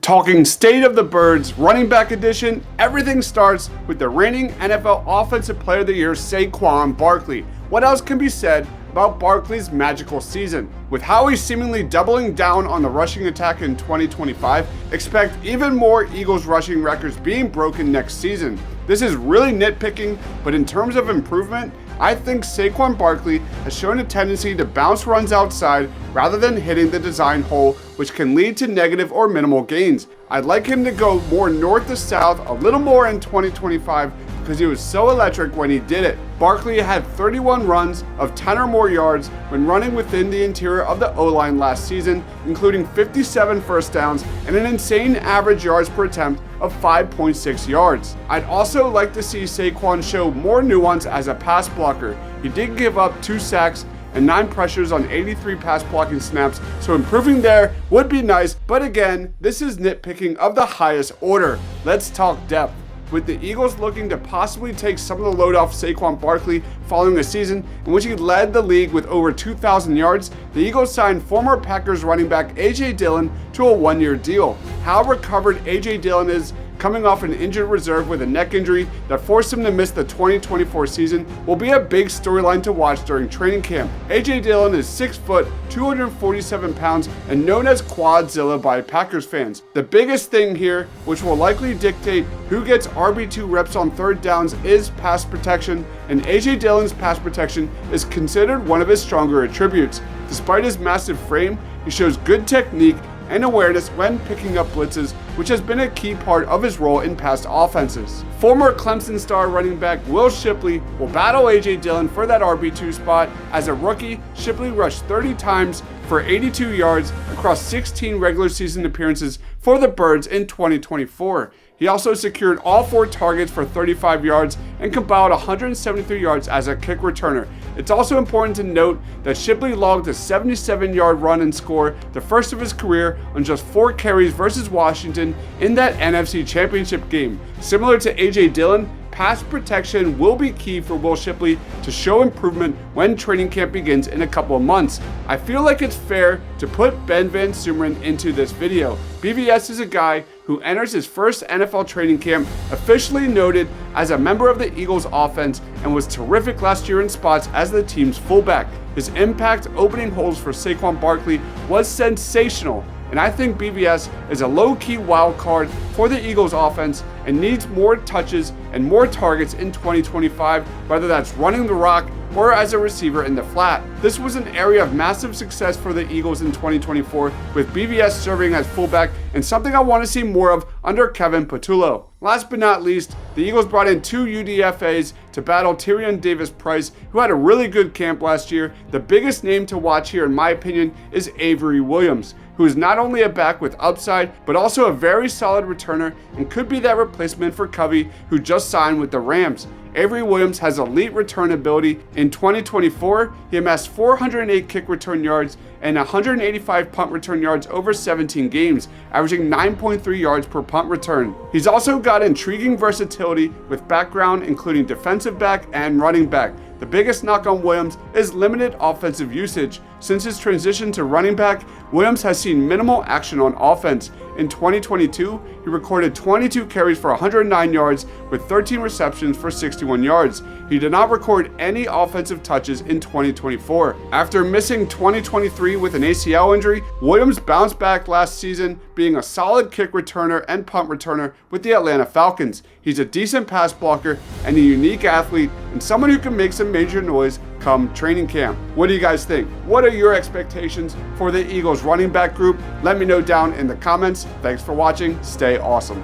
Talking state of the birds, running back edition, everything starts with the reigning NFL Offensive Player of the Year, Saquon Barkley. What else can be said about Barkley's magical season? With how he's seemingly doubling down on the rushing attack in 2025, expect even more Eagles rushing records being broken next season. This is really nitpicking, but in terms of improvement, I think Saquon Barkley has shown a tendency to bounce runs outside rather than hitting the design hole, which can lead to negative or minimal gains. I'd like him to go more north to south a little more in 2025 because he was so electric when he did it. Barkley had 31 runs of 10 or more yards when running within the interior of the O-line last season, including 57 first downs and an insane average yards per attempt of 5.6 yards. I'd also like to see Saquon show more nuance as a pass blocker. He did give up 2 sacks and 9 pressures on 83 pass blocking snaps, so improving there would be nice, but again, this is nitpicking of the highest order. Let's talk depth. With the Eagles looking to possibly take some of the load off Saquon Barkley following a season in which he led the league with over 2,000 yards, the Eagles signed former Packers running back A.J. Dillon to a 1-year deal. How recovered A.J. Dillon is coming off an injured reserve with a neck injury that forced him to miss the 2024 season will be a big storyline to watch during training camp. A.J. Dillon is 6 foot, 247 pounds, and known as Quadzilla by Packers fans. The biggest thing here, which will likely dictate who gets RB2 reps on third downs, is pass protection, and A.J. Dillon's pass protection is considered one of his stronger attributes. Despite his massive frame, he shows good technique and awareness when picking up blitzes, which has been a key part of his role in past offenses. Former Clemson star running back Will Shipley will battle A.J. Dillon for that RB2 spot. As a rookie, Shipley rushed 30 times for 82 yards across 16 regular season appearances for the Birds in 2024. He also secured all 4 targets for 35 yards and compiled 173 yards as a kick returner. It's also important to note that Shipley logged a 77-yard run and score, the first of his career, on just 4 carries versus Washington in that NFC Championship game. Similar to A.J. Dillon, pass protection will be key for Will Shipley to show improvement when training camp begins in a couple of months. I feel like it's fair to put Ben Van Sumeren into this video. BVS is a guy who enters his first NFL training camp officially noted as a member of the Eagles offense and was terrific last year in spots as the team's fullback. His impact opening holes for Saquon Barkley was sensational, and I think BVS is a low-key wild card for the Eagles offense and needs more touches and more targets in 2025, whether that's running the rock or as a receiver in the flat. This was an area of massive success for the Eagles in 2024, with BVS serving as fullback, and something I want to see more of under Kevin Patullo. Last but not least, the Eagles brought in 2 UDFAs to battle Tyrion Davis-Price, who had a really good camp last year. The biggest name to watch here, in my opinion, is Avery Williams, who is not only a back with upside, but also a very solid returner and could be that replacement for Covey, who just signed with the Rams. Avery Williams has elite return ability. In 2024, he amassed 408 kick return yards and 185 punt return yards over 17 games, averaging 9.3 yards per punt return. He's also got intriguing versatility with background including defensive back and running back. The biggest knock on Williams is limited offensive usage. Since his transition to running back, Williams has seen minimal action on offense. In 2022, he recorded 22 carries for 109 yards with 13 receptions for 61 yards. He did not record any offensive touches in 2024. After missing 2023 with an ACL injury, Williams bounced back last season, being a solid kick returner and punt returner with the Atlanta Falcons. He's a decent pass blocker and a unique athlete, and someone who can make some major noise come training camp. What do you guys think? What are your expectations for the Eagles running back group? Let me know down in the comments. Thanks for watching. Stay awesome.